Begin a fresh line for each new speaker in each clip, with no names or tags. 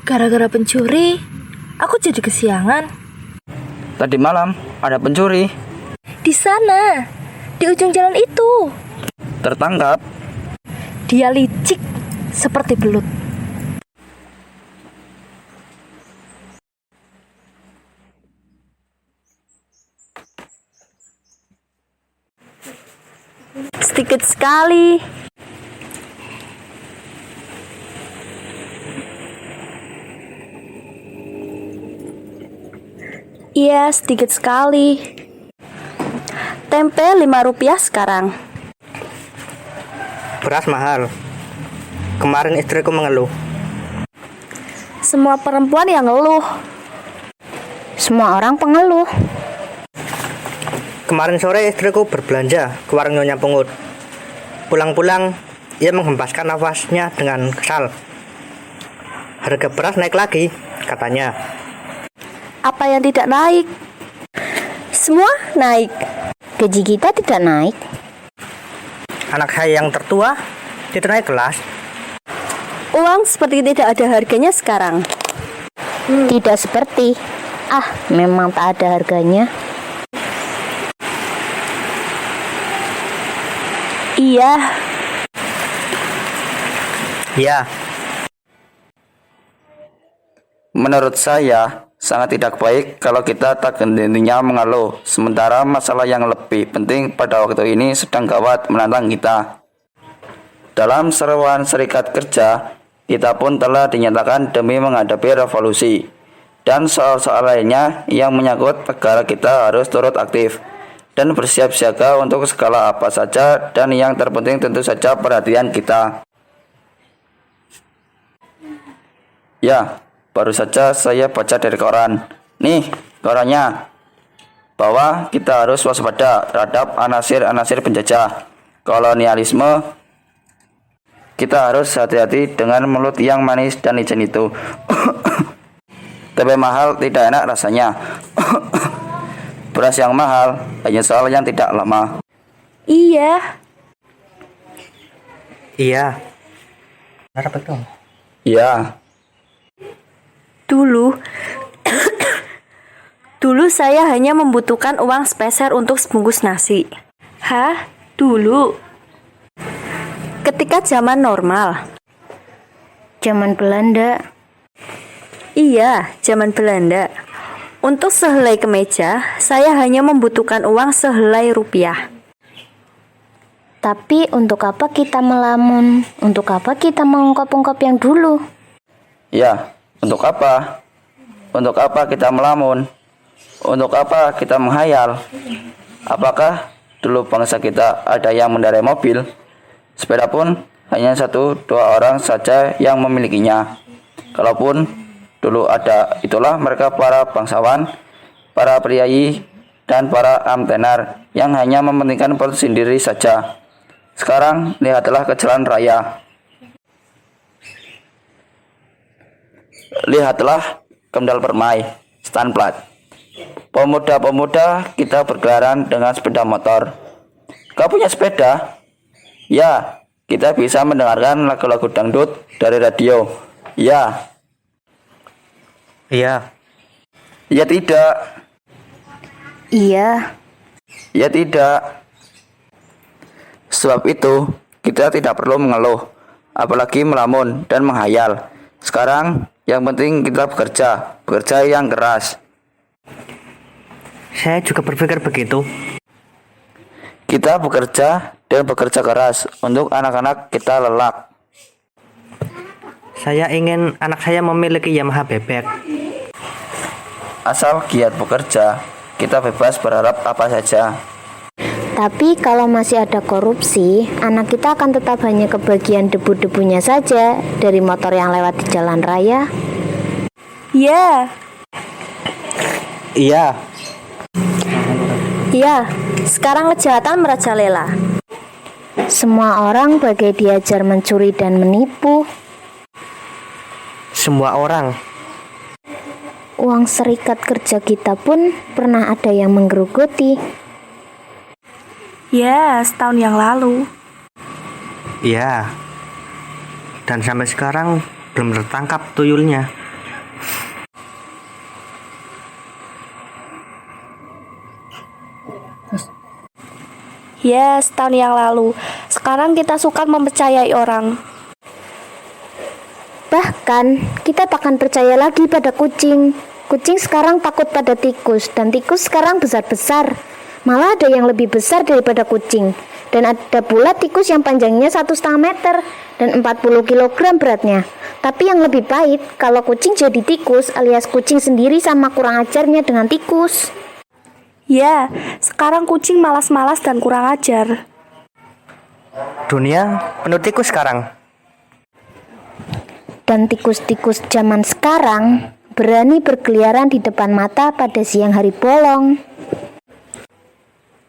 Gara-gara pencuri, aku jadi kesiangan.
Tadi malam ada pencuri.
Di sana, di ujung jalan itu.
Tertangkap.
Dia licik seperti belut. Sedikit sekali. Iya, sedikit sekali. Tempe Rp5 sekarang.
Beras mahal. Kemarin istriku mengeluh.
Semua perempuan yang ngeluh. Semua orang pengeluh.
Kemarin sore istriku berbelanja ke warung Nyonya Pungut. Pulang-pulang, ia menghempaskan nafasnya dengan kesal. Harga beras naik lagi, katanya.
Apa yang tidak naik? Semua naik.
Gaji kita tidak naik.
Anak saya yang tertua tidak naik kelas.
Uang seperti tidak ada harganya sekarang.
Tidak seperti. Memang tak ada harganya.
Iya.
Ya,
Menurut saya, sangat tidak baik kalau kita tak henti-hentinya mengeluh, sementara masalah yang lebih penting pada waktu ini sedang gawat menantang kita. Dalam seruan Serikat Kerja, kita pun telah dinyatakan demi menghadapi revolusi. Dan soal-soal lainnya yang menyangkut negara kita harus turut aktif dan bersiap siaga untuk segala apa saja, dan yang terpenting tentu saja perhatian kita. Ya, baru saja saya baca dari koran. Nih, korannya. Bahwa kita harus waspada terhadap anasir-anasir penjajah kolonialisme. Kita harus hati-hati dengan mulut yang manis dan licin itu. Tapi mahal tidak enak rasanya. Beras yang mahal hanya soal yang tidak lama.
Iya.
iya. Apa itu?
Iya.
Dulu saya hanya membutuhkan uang sepeser untuk sebungkus nasi. Dulu. Ketika zaman normal.
Zaman Belanda.
Iya, zaman Belanda. Untuk sehelai kemeja, saya hanya membutuhkan uang sehelai rupiah.
Tapi untuk apa kita melamun? Untuk apa kita mengungkap-ungkap yang dulu?
Ya, untuk apa? Untuk apa kita melamun? Untuk apa kita menghayal? Apakah dulu bangsa kita ada yang mengendarai mobil? Sepeda pun hanya 1-2 orang saja yang memilikinya. Kalaupun dulu ada, itulah mereka para bangsawan, para priayi, dan para amtenar yang hanya mementingkan perut sendiri saja. Sekarang lihatlah ke jalan raya. Lihatlah Kendal Permai, Stanplat. Pemuda-pemuda kita berkeliaran dengan sepeda motor. Kau punya sepeda? Ya, kita bisa mendengarkan lagu-lagu dangdut dari radio. Ya.
Iya.
Ya tidak.
Iya.
Ya tidak. Sebab itu, kita tidak perlu mengeluh, apalagi melamun dan menghayal. Sekarang, yang penting kita bekerja yang keras.
Saya juga berpikir begitu.
Kita bekerja dan bekerja keras untuk anak-anak kita lelak.
Saya ingin anak saya memiliki Yamaha bebek.
Asal giat bekerja, kita bebas berharap apa saja.
Tapi kalau masih ada korupsi, anak kita akan tetap hanya kebagian debu-debunya saja dari motor yang lewat di jalan raya.
Ya.
Iya.
Ya, sekarang kejahatan merajalela.
Semua orang bagai diajar mencuri dan menipu.
Semua orang.
Uang serikat kerja kita pun pernah ada yang menggerogoti.
Ya, setahun yang lalu.
Iya. Dan sampai sekarang belum tertangkap tuyulnya.
Ya, setahun yang lalu. Sekarang kita suka mempercayai orang.
Bahkan, kita tak akan percaya lagi pada kucing. Kucing sekarang takut pada tikus, dan tikus sekarang besar-besar. Malah ada yang lebih besar daripada kucing. Dan ada pula tikus yang panjangnya 1,5 meter dan 40 kg beratnya. Tapi yang lebih pahit, kalau kucing jadi tikus alias kucing sendiri sama kurang ajarnya dengan tikus.
Ya, sekarang kucing malas-malas dan kurang ajar.
Dunia penuh tikus sekarang.
Dan tikus-tikus zaman sekarang berani berkeliaran di depan mata pada siang hari bolong.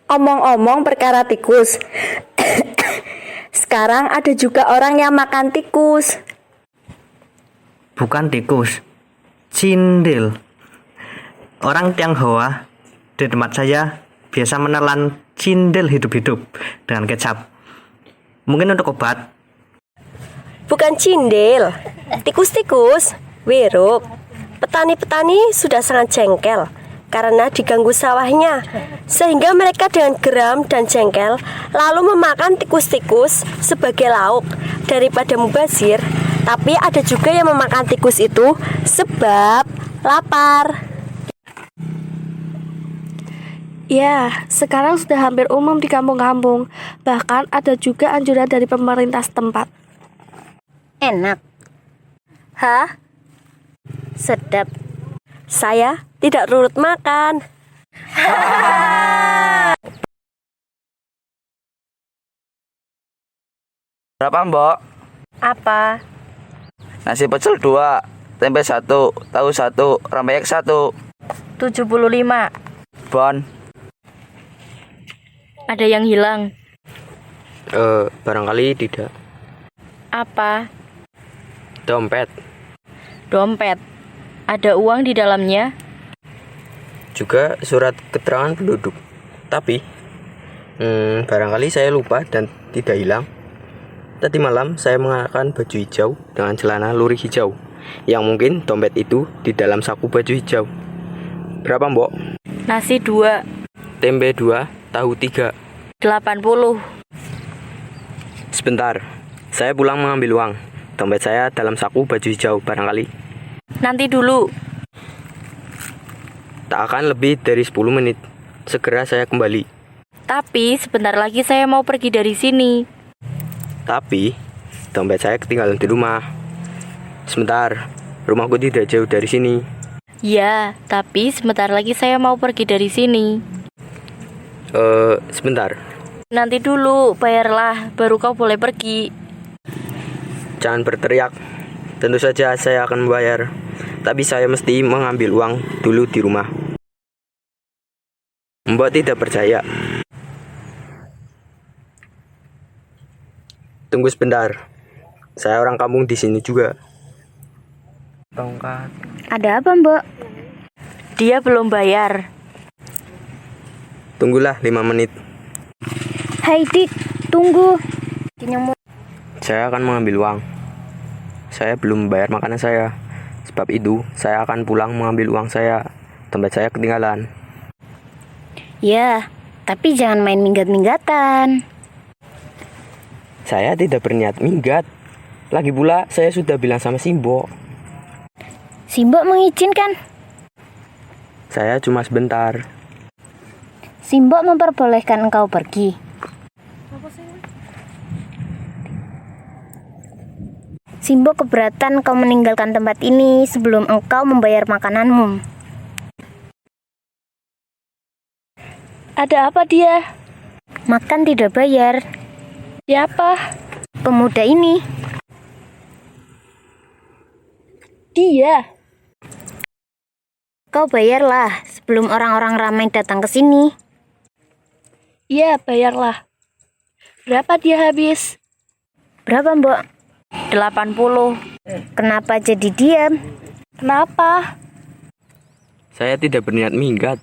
Omong-omong perkara tikus. Sekarang ada juga orang yang makan tikus.
Bukan tikus, cindil. Orang Tionghoa di tempat saya biasa menelan cindil hidup-hidup dengan kecap. Mungkin untuk obat.
Bukan cindil, tikus-tikus, wiruk. Petani-petani sudah sangat jengkel karena diganggu sawahnya, sehingga mereka dengan geram dan jengkel lalu memakan tikus-tikus sebagai lauk daripada mubazir. Tapi ada juga yang memakan tikus itu sebab lapar.
Ya, sekarang sudah hampir umum di kampung-kampung. Bahkan ada juga anjuran dari pemerintah setempat.
Enak,
Hah?
sedap.
Saya tidak urut makan.
Berapa, Mbok?
Apa?
Nasi pecel 2, tempe 1, tahu 1, rempeyek 1.
75.
Bon.
Ada yang hilang.
Barangkali tidak.
Apa?
Dompet.
Dompet. Ada uang di dalamnya?
Juga surat keterangan penduduk. Tapi barangkali saya lupa dan tidak hilang. Tadi malam saya mengenakan baju hijau dengan celana lurik hijau, yang mungkin dompet itu di dalam saku baju hijau. Berapa, Mbok?
Nasi 2.
Tempe 2, tahu 3.
80.
Sebentar, saya pulang mengambil uang. Dompet saya dalam saku baju hijau barangkali.
Nanti dulu.
Tak akan lebih dari 10 menit. Segera saya kembali.
Tapi sebentar lagi saya mau pergi dari sini.
Tapi dompet saya ketinggalan di rumah. Sebentar, rumahku tidak jauh dari sini.
Ya, tapi sebentar lagi saya mau pergi dari sini.
Sebentar.
Nanti dulu, bayarlah, baru kau boleh pergi.
Jangan berteriak. Tentu saja saya akan membayar. Tapi saya mesti mengambil uang dulu di rumah. Mbak tidak percaya. Tunggu sebentar. Saya orang kampung di sini juga.
Tongkat.
Ada apa, Mbok?
Dia belum bayar.
Tunggulah 5 menit.
Hai Dik, tunggu.
Saya akan mengambil uang. Saya belum bayar makanan saya. Sebab itu, saya akan pulang mengambil uang saya. Dompet saya ketinggalan.
Ya, tapi jangan main minggat-minggatan.
Saya tidak berniat minggat. Lagi pula, saya sudah bilang sama Simbo.
Si Mbok mengizinkan.
Saya cuma sebentar.
Si Mbok memperbolehkan engkau pergi. Si Mbok keberatan kau meninggalkan tempat ini sebelum engkau membayar makananmu.
Ada apa dia?
Makan tidak bayar.
Siapa?
Pemuda ini.
Dia.
Kau bayarlah sebelum orang-orang ramai datang ke sini.
Iya, bayarlah. Berapa dia habis?
Berapa, Mbok?
80.
Kenapa jadi diam?
Kenapa?
Saya tidak berniat minggat.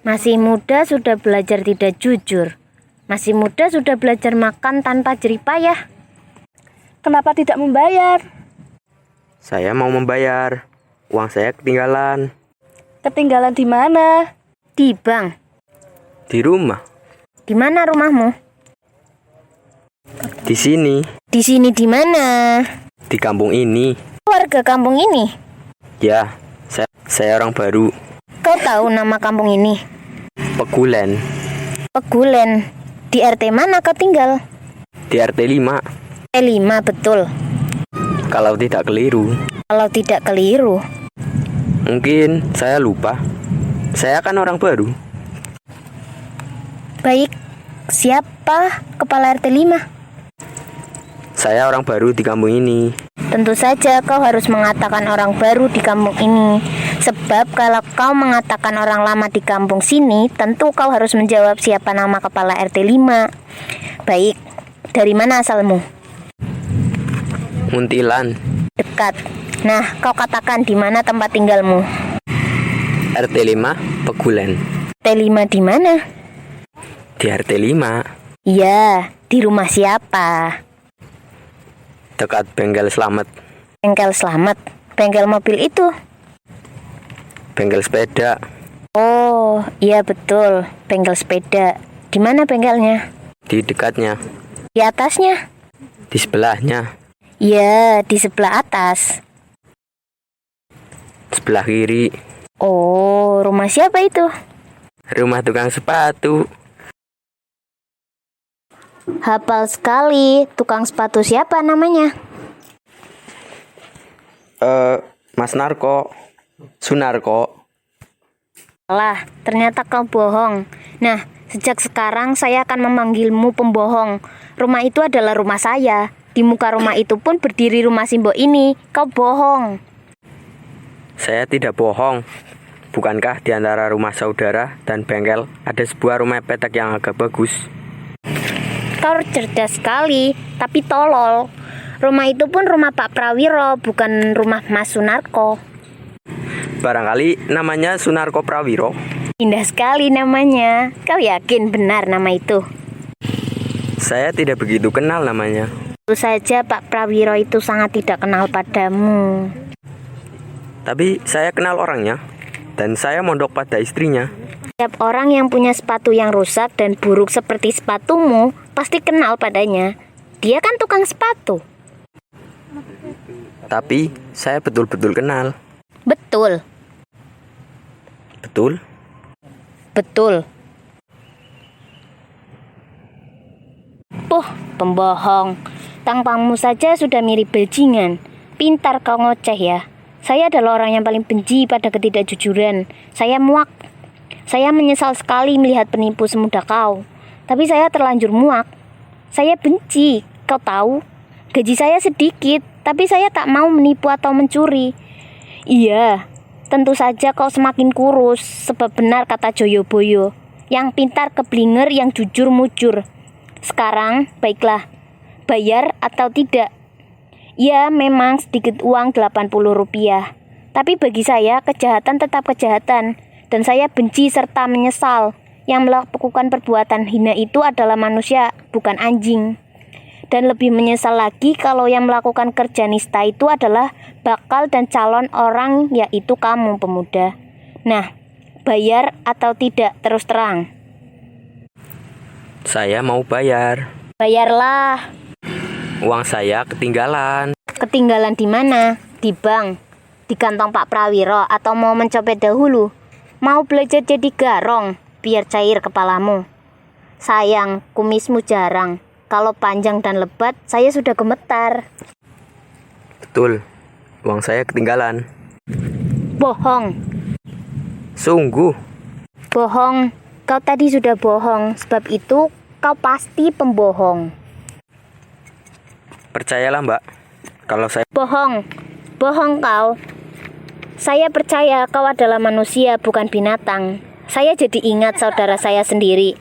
Masih muda sudah belajar tidak jujur. Masih muda sudah belajar makan tanpa jerih payah.
Kenapa tidak membayar?
Saya mau membayar. Uang saya ketinggalan.
Ketinggalan di mana?
Di bank.
Di rumah.
Di mana rumahmu?
Di sini,
Di sini di mana?
di kampung ini.
Warga kampung ini.
Ya, saya orang baru.
Kau tahu nama kampung ini?
Pegulen,
Pegulen. Di RT mana kau tinggal?
di RT 5.
T5 betul.
Kalau tidak keliru.
Kalau tidak keliru.
Mungkin saya lupa. Saya kan orang baru.
Baik. Siapa kepala RT 5?
Saya orang baru di kampung ini.
Tentu saja kau harus mengatakan orang baru di kampung ini. Sebab kalau kau mengatakan orang lama di kampung sini, tentu kau harus menjawab siapa nama kepala RT 5. Baik, dari mana asalmu?
Muntilan,
Dekat. Nah, kau katakan di mana tempat tinggalmu?
RT 5, Pegulen.
T5 di mana?
Di RT 5,
Iya, di rumah siapa?
dekat bengkel selamat.
Bengkel selamat. Bengkel mobil itu.
Bengkel sepeda.
Oh, iya betul. Bengkel sepeda. Di mana bengkelnya?
Di dekatnya.
Di atasnya?
Di sebelahnya.
Iya, di sebelah atas.
Sebelah kiri.
Oh, rumah siapa itu?
Rumah tukang sepatu.
Hafal sekali. Tukang sepatu siapa namanya?
Mas Narko. Sunarko.
Lah, ternyata kau bohong. Nah, sejak sekarang saya akan memanggilmu pembohong. Rumah itu adalah rumah saya. Di muka rumah itu pun berdiri rumah Simbo ini. Kau bohong.
Saya tidak bohong. Bukankah di antara rumah saudara dan bengkel ada sebuah rumah petak yang agak bagus?
Kau cerdas sekali, tapi tolol. Rumah itu pun rumah Pak Prawiro, bukan rumah Mas Sunarko.
Barangkali namanya Sunarko Prawiro.
Indah sekali namanya. Kau yakin benar nama itu?
Saya tidak begitu kenal namanya.
Tentu saja Pak Prawiro itu sangat tidak kenal padamu.
Tapi saya kenal orangnya. Dan saya mondok pada istrinya.
Setiap orang yang punya sepatu yang rusak dan buruk seperti sepatumu pasti kenal padanya. Dia kan tukang sepatu.
Tapi saya betul-betul kenal.
Betul,
Betul?
betul. Pembohong. Tampangmu saja sudah mirip bajingan. Pintar kau ngoceh ya. Saya adalah orang yang paling benci pada ketidakjujuran. Saya muak. Saya menyesal sekali melihat penipu semudah kau. Tapi saya terlanjur muak. Saya benci, kau tahu. Gaji saya sedikit, tapi saya tak mau menipu atau mencuri. Iya, tentu saja kau semakin kurus, sebab benar kata Joyoboyo. Yang pintar keblinger, yang jujur mujur. Sekarang, baiklah, bayar atau tidak? Ya, memang sedikit uang 80 rupiah. Tapi bagi saya, kejahatan tetap kejahatan. Dan saya benci serta menyesal. Yang melakukan perbuatan hina itu adalah manusia, bukan anjing. Dan lebih menyesal lagi kalau yang melakukan kerja nista itu adalah bakal dan calon orang, yaitu kamu pemuda. Nah, bayar atau tidak terus terang?
Saya mau bayar.
Bayarlah.
Uang saya ketinggalan.
Ketinggalan di mana? Di bank? Di kantong Pak Prawiro? Atau mau mencopet dahulu? Mau belajar jadi garong biar cair kepalamu? Sayang, kumismu jarang. Kalau panjang dan lebat, saya sudah gemetar.
Betul. Uang saya ketinggalan.
Bohong.
Sungguh.
Bohong. Kau tadi sudah bohong. Sebab itu kau pasti pembohong.
Percayalah, Mbak. Kalau saya
Bohong. Bohong kau. Saya percaya kau adalah manusia, bukan binatang. Saya jadi ingat saudara saya sendiri.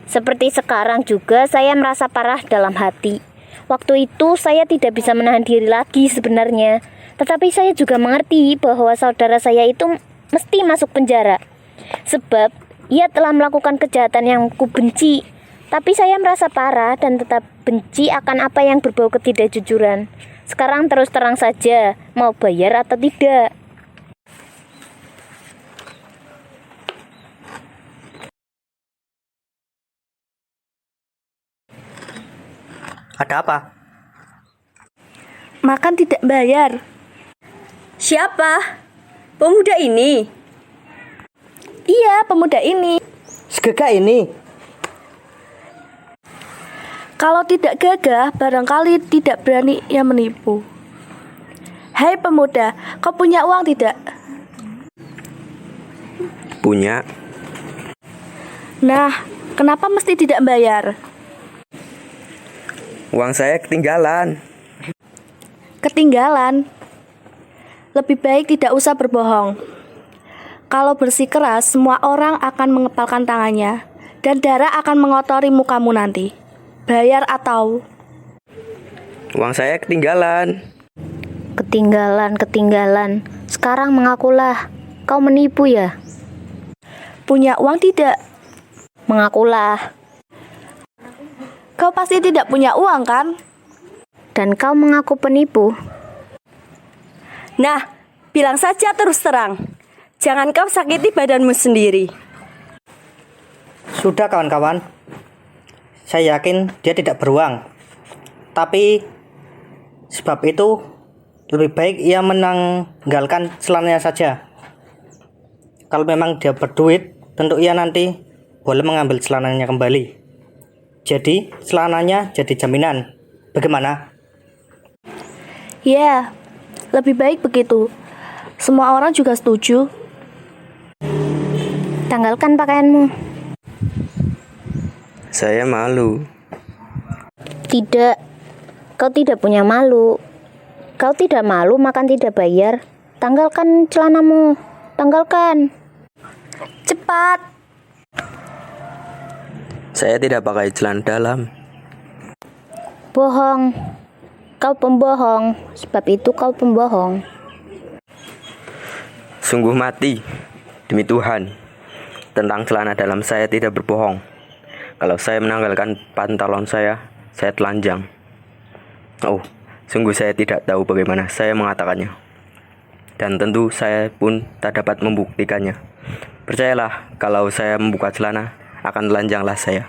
Seperti sekarang juga saya merasa parah dalam hati. Waktu itu saya tidak bisa menahan diri lagi sebenarnya. Tetapi saya juga mengerti bahwa saudara saya itu mesti masuk penjara. Sebab ia telah melakukan kejahatan yang kubenci. Tapi saya merasa parah dan tetap benci akan apa yang berbau ketidakjujuran. Sekarang terus terang saja, mau bayar atau tidak?
Ada apa?
Makan tidak bayar.
Siapa? Pemuda ini?
Iya, pemuda ini.
Segagah ini.
Kalau tidak gagah, barangkali tidak berani ia menipu. Hai pemuda, kau punya uang tidak?
Punya.
Nah, kenapa mesti tidak bayar?
Uang saya ketinggalan.
Ketinggalan. Lebih baik tidak usah berbohong. Kalau bersikeras, semua orang akan mengepalkan tangannya, dan darah akan mengotori mukamu nanti. Bayar atau...
Uang saya ketinggalan.
Ketinggalan. Sekarang mengakulah. Kau menipu ya?
Punya uang tidak?
Mengakulah.
Kau pasti tidak punya uang kan?
Dan kau mengaku penipu.
Nah, bilang saja terus terang. Jangan kau sakiti badanmu sendiri.
Sudah kawan-kawan. Saya yakin dia tidak beruang. Tapi sebab itu lebih baik ia menanggalkan celananya saja. Kalau memang dia berduit, tentu ia nanti boleh mengambil celananya kembali. Jadi celananya jadi jaminan. Bagaimana?
Ya, lebih baik begitu. Semua orang juga setuju.
Tanggalkan pakaianmu.
Saya malu.
Tidak. Kau tidak punya malu. Kau tidak malu makan tidak bayar. Tanggalkan celanamu. Tanggalkan.
Cepat.
Saya tidak pakai celana dalam.
Bohong. Kau pembohong. Sebab itu kau pembohong.
Sungguh mati. Demi Tuhan. Tentang celana dalam saya tidak berbohong. Kalau saya menanggalkan pantalon saya telanjang. Oh, sungguh saya tidak tahu bagaimana saya mengatakannya. Dan tentu saya pun tak dapat membuktikannya. Percayalah, kalau saya membuka celana, akan telanjanglah saya.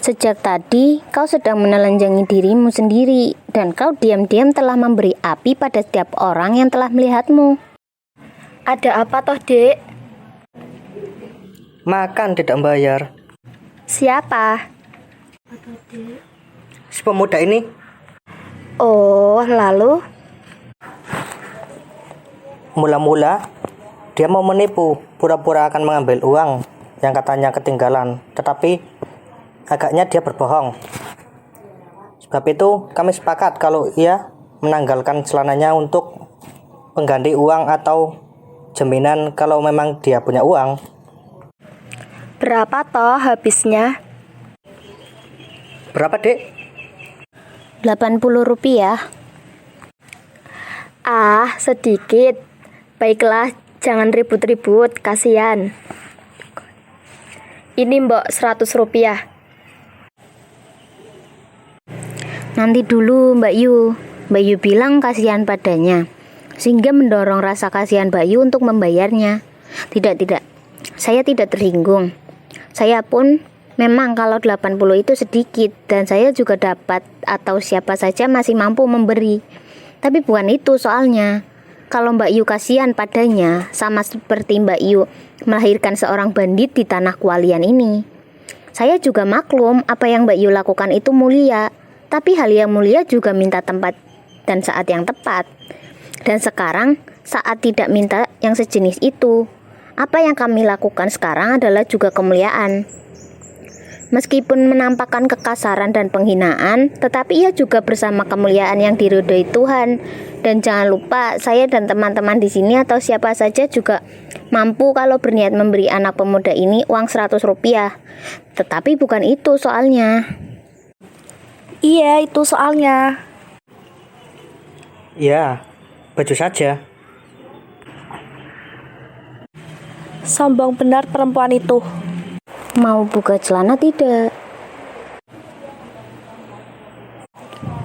Sejak tadi kau sedang menelanjangi dirimu sendiri. Dan kau diam-diam telah memberi api pada setiap orang yang telah melihatmu.
Ada apa toh, Dek?
Makan tidak membayar.
Siapa?
Si pemuda ini.
Oh, lalu?
Mula-mula dia mau menipu, pura-pura akan mengambil uang yang katanya ketinggalan, tetapi agaknya dia berbohong. Sebab itu kami sepakat kalau ia menanggalkan celananya untuk pengganti uang atau jaminan kalau memang dia punya uang.
Berapa toh habisnya?
Berapa, Dek?
80 rupiah.
Ah, sedikit. Baiklah, jangan ribut-ribut, kasihan. Ini mbok 100 rupiah.
Nanti dulu Mbak Yu. Mbak Yu bilang kasihan padanya, sehingga mendorong rasa kasihan Mbak Yu untuk membayarnya. Tidak. Saya tidak tersinggung. Saya pun memang kalau 80 itu sedikit, dan saya juga dapat atau siapa saja masih mampu memberi. Tapi bukan itu soalnya. Kalau Mbak Yu kasihan padanya, sama seperti Mbak Yu melahirkan seorang bandit di tanah Kualian ini. Saya juga maklum apa yang Mbak Yu lakukan itu mulia. Tapi hal yang mulia juga minta tempat dan saat yang tepat. Dan sekarang saat tidak minta yang sejenis itu. Apa yang kami lakukan sekarang adalah juga kemuliaan. Meskipun menampakkan kekasaran dan penghinaan, tetapi ia juga bersama kemuliaan yang diridhoi Tuhan. Dan jangan lupa, saya dan teman-teman di sini atau siapa saja juga mampu kalau berniat memberi anak pemuda ini uang 100 rupiah. Tetapi bukan itu soalnya.
Iya, itu soalnya.
Ya, baju saja.
Sombong benar perempuan itu.
Mau buka celana tidak?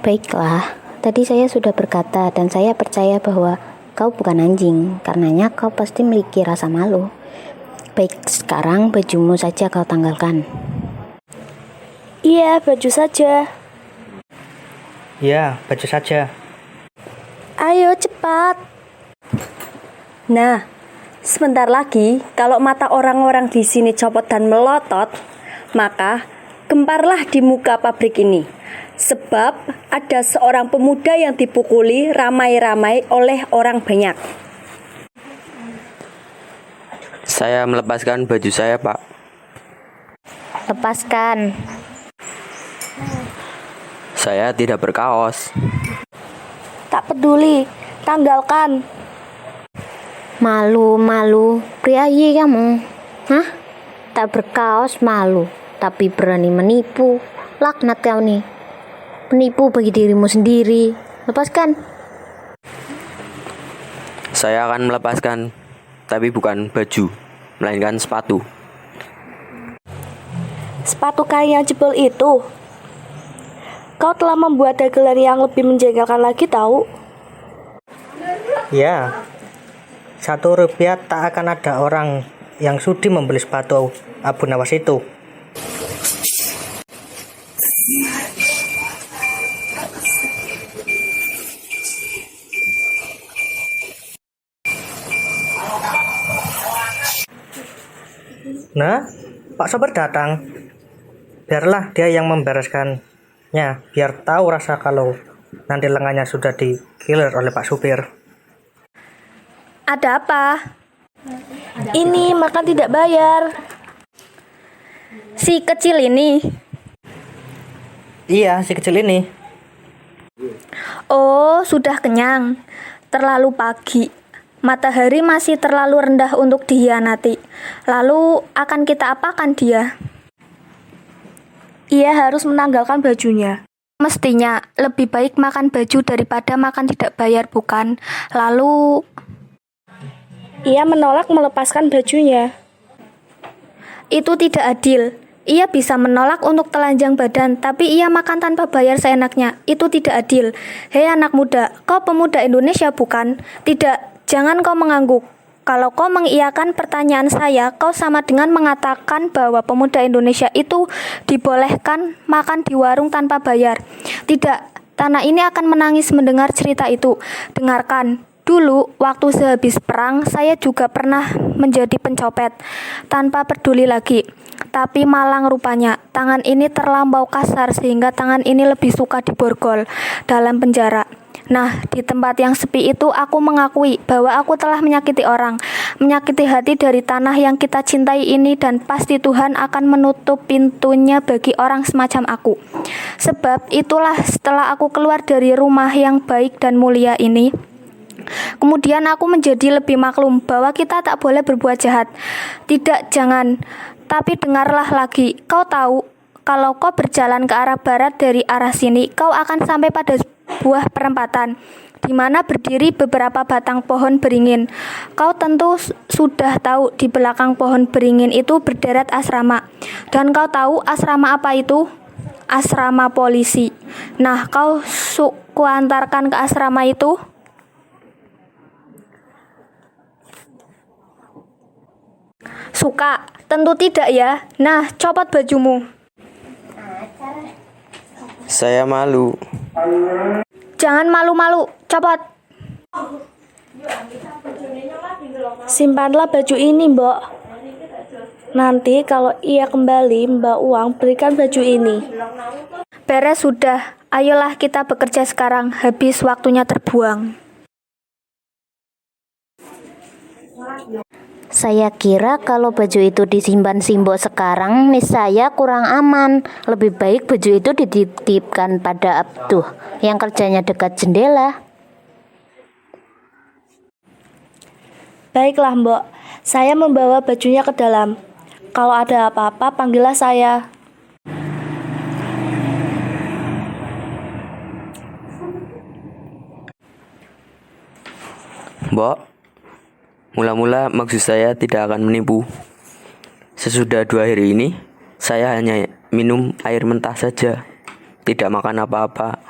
Baiklah, tadi saya sudah berkata dan saya percaya bahwa kau bukan anjing. Karenanya kau pasti memiliki rasa malu. Baik, sekarang bajumu saja kau tanggalkan.
Iya, baju saja.
Ya, baju saja.
Ayo cepat.
Nah, sebentar lagi kalau mata orang-orang di sini copot dan melotot, maka gemparlah di muka pabrik ini. Sebab ada seorang pemuda yang dipukuli ramai-ramai oleh orang banyak.
Saya melepaskan baju saya, Pak.
Lepaskan.
Saya tidak berkaos.
Tak peduli, tanggalkan.
Malu, priayi kamu. Hah? Tak berkaos malu, tapi berani menipu. Laknat kau nih. Penipu bagi dirimu sendiri. Lepaskan.
Saya akan melepaskan, tapi bukan baju, melainkan sepatu.
Sepatu kain yang jebol itu. Kau telah membuat dagelan yang lebih menjengkelkan lagi tahu.
Ya, Rp1 tak akan ada orang yang sudi membeli sepatu Abu Nawas itu. Nah, Pak Sopir datang. Biarlah dia yang membereskannya, biar tahu rasa kalau nanti lengannya sudah digilir oleh Pak Supir.
Ada apa? Ini makan tidak bayar.
Si kecil ini.
Iya, si kecil ini.
Oh, sudah kenyang. Terlalu pagi. Matahari masih terlalu rendah untuk dihianati. Lalu akan kita apakan dia?
Ia harus menanggalkan bajunya.
Mestinya lebih baik makan baju daripada makan tidak bayar, bukan? Lalu
Ia menolak melepaskan bajunya.
itu tidak adil. Ia bisa menolak untuk telanjang badan, tapi ia makan tanpa bayar seenaknya. Itu tidak adil. Hei anak muda, kau pemuda Indonesia bukan? Tidak, jangan kau mengangguk. Kalau kau mengiyakan pertanyaan saya, kau sama dengan mengatakan bahwa pemuda Indonesia itu dibolehkan makan di warung tanpa bayar. Tidak, tanah ini akan menangis mendengar cerita itu. Dengarkan. Dulu, waktu sehabis perang, saya juga pernah menjadi pencopet, tanpa peduli lagi. Tapi malang rupanya, tangan ini terlampau kasar sehingga tangan ini lebih suka diborgol dalam penjara. Nah, di tempat yang sepi itu aku mengakui bahwa aku telah menyakiti orang, menyakiti hati dari tanah yang kita cintai ini, dan pasti Tuhan akan menutup pintunya bagi orang semacam aku. Sebab itulah setelah aku keluar dari rumah yang baik dan mulia ini, kemudian aku menjadi lebih maklum bahwa kita tak boleh berbuat jahat. Tidak, jangan. Tapi dengarlah lagi. Kau tahu, kalau kau berjalan ke arah barat dari arah sini, kau akan sampai pada sebuah perempatan di mana berdiri beberapa batang pohon beringin. Kau tentu sudah tahu di belakang pohon beringin itu berderet asrama. Dan kau tahu asrama apa itu? Asrama polisi. Nah, kau kuantarkan ke asrama itu? Suka? Tentu tidak ya. Nah, copot bajumu.
Saya malu.
Jangan malu-malu, copot.
Simpanlah baju ini, Mbok. Nanti kalau ia kembali, Mbak Uang berikan baju ini.
Beres sudah. Ayolah kita bekerja sekarang. Habis waktunya terbuang.
Saya kira kalau baju itu disimpan Simbok sekarang, niscaya kurang aman. Lebih baik baju itu dititipkan pada Abduh yang kerjanya dekat jendela.
Baiklah, Mbok. Saya membawa bajunya ke dalam. Kalau ada apa-apa, panggillah saya.
Mbok, mula-mula maksud saya tidak akan menipu. Sesudah 2 hari ini, saya hanya minum air mentah saja, tidak makan apa-apa.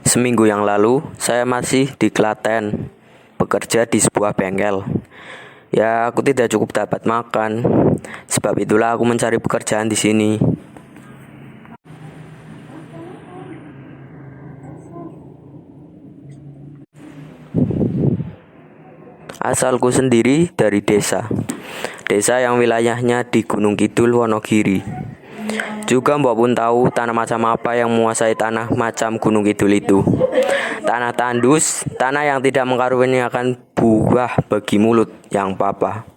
Seminggu yang lalu, saya masih di Klaten, bekerja di sebuah bengkel. Ya, aku tidak cukup dapat makan. Sebab itulah aku mencari pekerjaan di sini. Asalku sendiri dari desa yang wilayahnya di Gunung Kidul, Wonogiri. Juga mbok pun tahu tanah macam apa yang menguasai tanah macam Gunung Kidul itu. Tanah tandus, tanah yang tidak mengkaruniakan buah bagi mulut yang papa.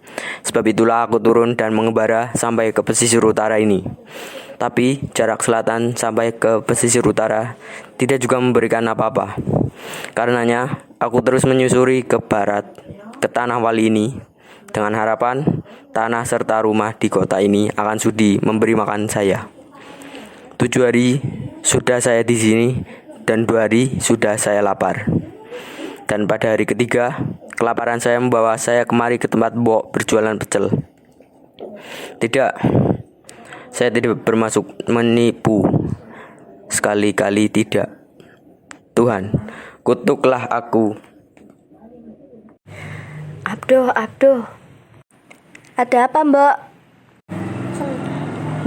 Sebab itulah aku turun dan mengembara sampai ke pesisir utara ini. Tapi jarak selatan sampai ke pesisir utara tidak juga memberikan apa-apa. Karenanya aku terus menyusuri ke barat, ke tanah wali ini, dengan harapan tanah serta rumah di kota ini akan sudi memberi makan saya. 7 hari sudah saya di sini dan 2 hari sudah saya lapar. Dan pada hari ketiga, kelaparan saya membawa saya kemari ke tempat Mbok berjualan pecel. Tidak, saya tidak bermaksud menipu. Sekali-kali tidak. Tuhan, kutuklah aku.
Abduh. Ada apa, Mbak?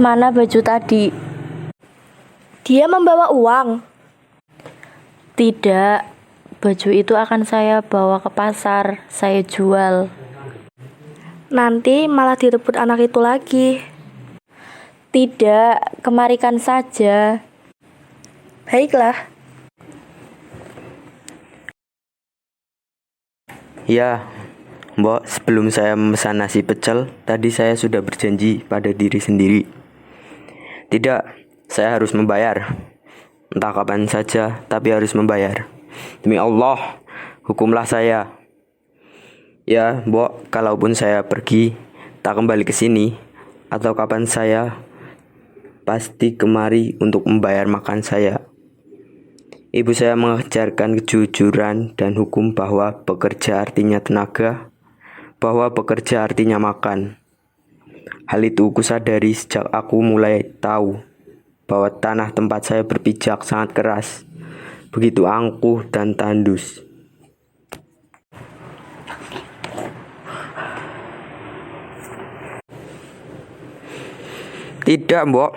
Mana baju tadi?
Dia membawa uang.
Tidak, baju itu akan saya bawa ke pasar, saya jual.
Nanti malah direbut anak itu lagi.
Tidak, kemarikan saja.
Baiklah.
Ya, Mbok, sebelum saya memesan nasi pecel, tadi saya sudah berjanji pada diri sendiri. Tidak, saya harus membayar. Entah kapan saja, tapi harus membayar. Demi Allah, hukumlah saya. Ya, Mbok, kalaupun saya pergi, tak kembali ke sini, atau kapan saya pasti kemari untuk membayar makan saya. Ibu saya mengajarkan kejujuran dan hukum bahwa bekerja artinya tenaga, bahwa bekerja artinya makan. Hal itu kusadari sejak aku mulai tahu bahwa tanah tempat saya berpijak sangat keras, begitu angkuh dan tandus. Tidak, Mbok.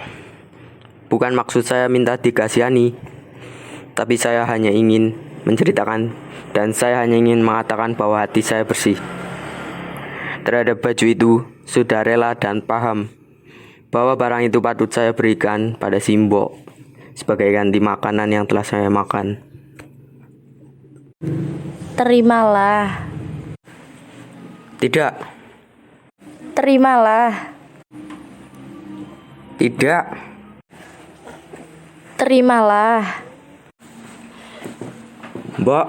Bukan maksud saya minta dikasihani. Tapi saya hanya ingin menceritakan dan saya hanya ingin mengatakan bahwa hati saya bersih. Terhadap baju itu sudah rela dan paham bahwa barang itu patut saya berikan pada Simbok sebagai ganti makanan yang telah saya makan.
Terimalah.
Tidak.
Terimalah.
Tidak.
Terimalah.
Mbok,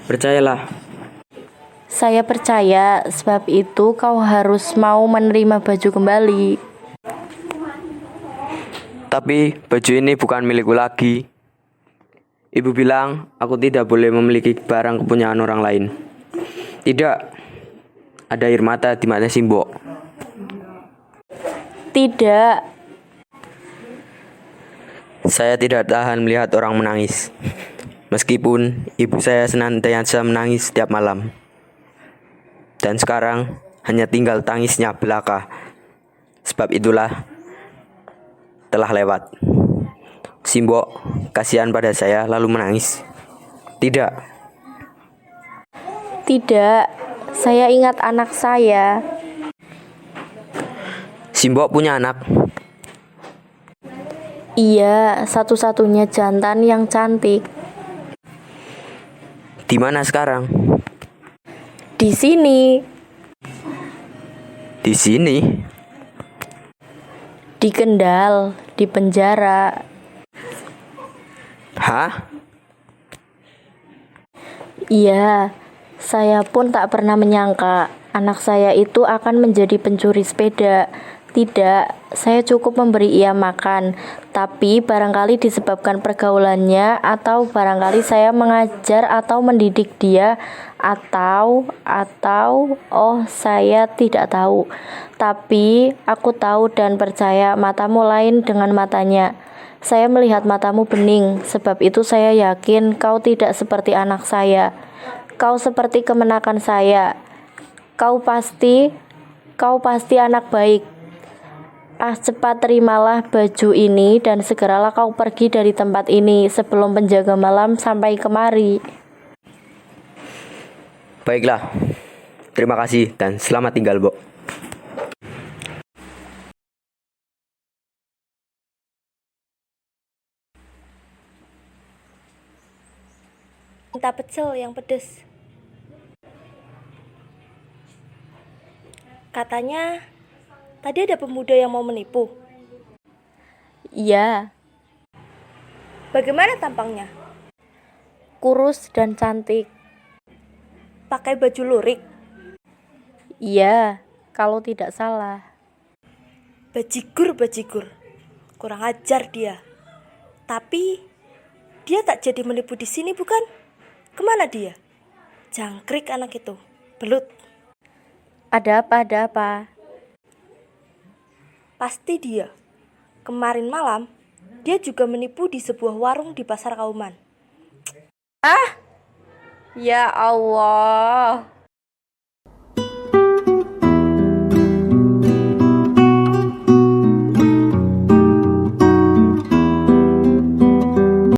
percayalah.
Saya percaya, sebab itu kau harus mau menerima baju kembali.
Tapi baju ini bukan milikku lagi. Ibu bilang aku tidak boleh memiliki barang kepunyaan orang lain. Tidak. Ada air mata di mata Simbok.
Tidak.
Saya tidak tahan melihat orang menangis. Meskipun ibu saya senantiasa menangis setiap malam. Dan sekarang hanya tinggal tangisnya belaka. Sebab itulah telah lewat. Simbok kasihan pada saya lalu menangis. Tidak.
Tidak. Saya ingat anak saya.
Simbok punya anak.
Iya, satu-satunya jantan yang cantik.
Di mana sekarang?
Di sini.
Di sini.
Di Kendal, di penjara.
Hah?
Iya, saya pun tak pernah menyangka anak saya itu akan menjadi pencuri sepeda. Tidak, saya cukup memberi ia makan, tapi barangkali disebabkan pergaulannya atau barangkali saya mengajar atau mendidik dia atau saya tidak tahu. Tapi aku tahu dan percaya matamu lain dengan matanya. Saya melihat matamu bening, sebab itu saya yakin kau tidak seperti anak saya. Kau seperti kemenakan saya. Kau pasti anak baik. Ah, cepat terimalah baju ini dan segeralah kau pergi dari tempat ini sebelum penjaga malam sampai kemari.
Baiklah. Terima kasih dan selamat tinggal, Bo.
Minta pecel yang pedes. Katanya tadi ada pemuda yang mau menipu.
Iya,
Bagaimana tampangnya?
kurus dan cantik.
Pakai baju lurik,
Iya, kalau tidak salah.
bajigur. Kurang ajar dia. Tapi dia tak jadi menipu di sini bukan? Kemana dia? Jangkrik anak itu. Belut.
Ada apa?
Pasti dia. Kemarin malam dia juga menipu di sebuah warung di Pasar Kauman.
Ya Allah.